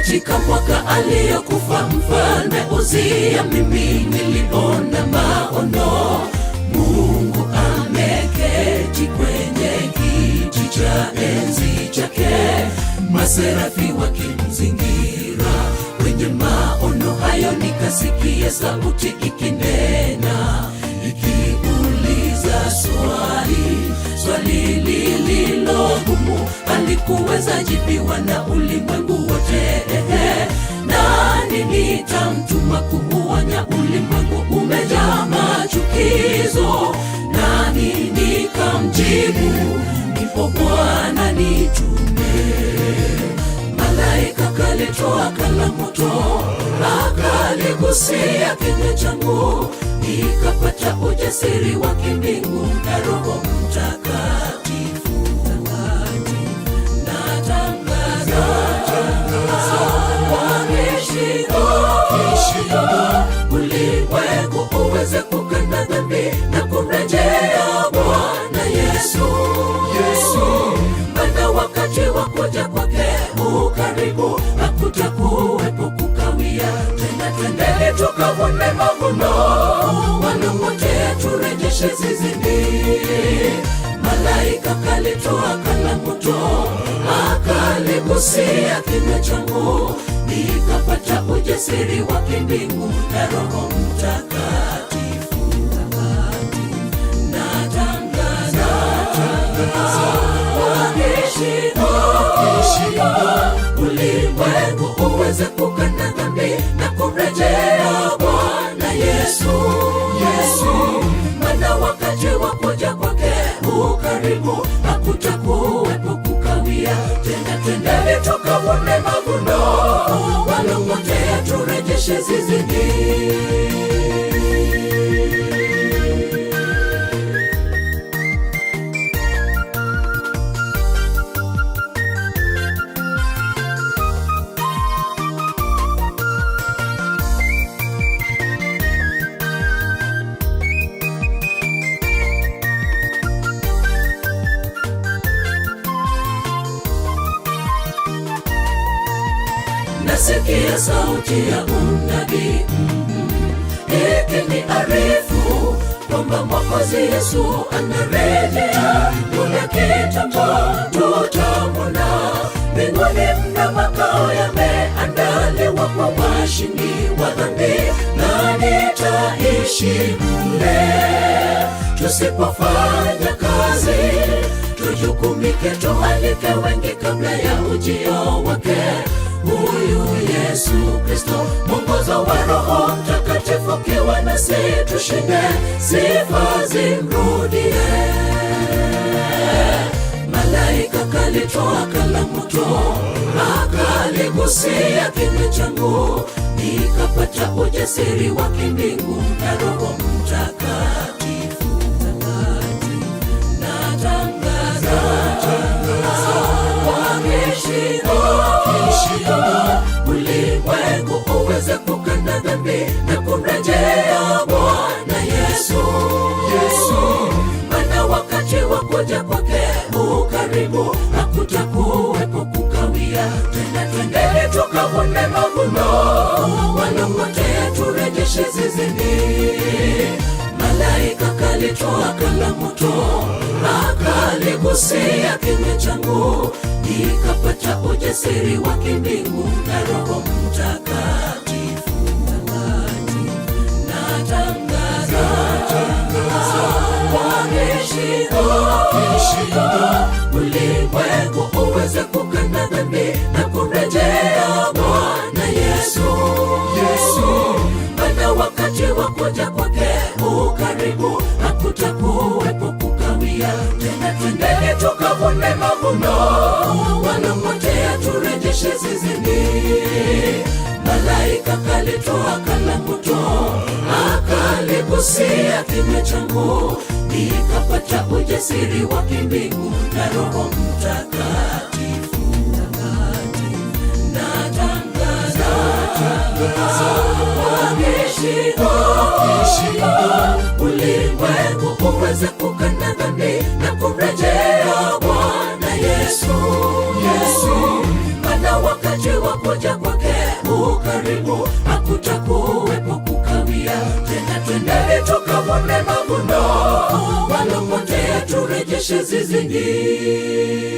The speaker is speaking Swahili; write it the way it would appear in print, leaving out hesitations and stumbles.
Katika mwaka aliyokufa Mfalme Uzia, mimi niliona maono. Mungu ameketi kwenye kiti cha enzi chake, maserafi wakimzingira. Kwenye maono hayo nikasikia sauti ikinena, ikiuliza swali lililo gumu, halikuweza jibiwa na ulimwengu wote. Nani nitamtuma kuuonya ulimwengu umejaa machukizo? Nani nikamjibu? Ndipo Bwana nitume. Malaika kalitoa kalamoto, akaligusia kinywa changu, nikapata ujasiri wa kimbingu na Roho Mtakatifu. Natangaza kwa kishindo, ulimwengu uweze kukana dhambi na kumrejea Bwana Yesu. Maana wakati wa kuja kwake ukaribu, hakutakuwepo kukawia tena. Twendeni tukavune mavuno, waliopotea turejeshe zizini. Malaika kalitoa kalamoto, akaligusia kinywa changu, nikapata ujasiri wa kimbingu na Roho Mtakatifu. Natangaza kwa kishindo, ulimwengu uweze kukana dhambi na kumrejea Bwana Yesu. Maana wakati wa kuja kwake ukaribu, hakutakuwepo kukawia tena. Twendeni tukavune mavuno, waliopotea turejeshe zizini. Nasikia sauti ya unabii, ikiniarifu kwamba Mwokozi Yesu anarejea. Kuna kitambo tutamwona, mbinguni mna makao yameandaliwa kwa washindi wa dhambi, na nitaishi mle. Tusipofanya kazi, tujukumike, tualike wengi kabla ya ujio wake. Huyu Yesu Kristo, mwongozo wa Roho Mtakatifu, kiwa nasi tushinde, sifa zimrudie. Malaika kalitoa kalamoto, akaligusia kinywa changu, nikapata ujasiri wa kimbingu na Roho Mtakatifu. Natangaza kwa kishindo, ulimwengu uweze kukana dhambi na kumrejea Bwana Yesu. Maana wakati wa kuja kwake ukaribu, hakutakuwepo kukawia tena. Twendeni tukavune mavuno, waliopotea turejeshe zizini. Malaika kalitoa kalamoto, akaligusia kinywa changu, nikapata ujasiri wa kimbingu na Roho Mtakatifu. Natangaza kwa kishindo, ulimwengu uweze kukana dhambi na kumrejea Bwana Yesu. Maana wakati wa kuja kwake ukaribu, hakutakuwepo kukawia tena. Twendeni tukavune mavuno, waliopotea turejeshe zizini. Malaika kalitoa kalamoto, akaligusia kinywa changu, nikapata ujasiri wa kimbingu na Roho Mtakatifu. Natangaza kwa kishindo, ulimwengu uweze kukana dhambi na kumrejea Bwana Yesu. Maana wakati wa kuja kwake ukaribu, hakutakuwepo kukawia tena. Twendeni tukavune mavuno, walopotea turejeshe zizini.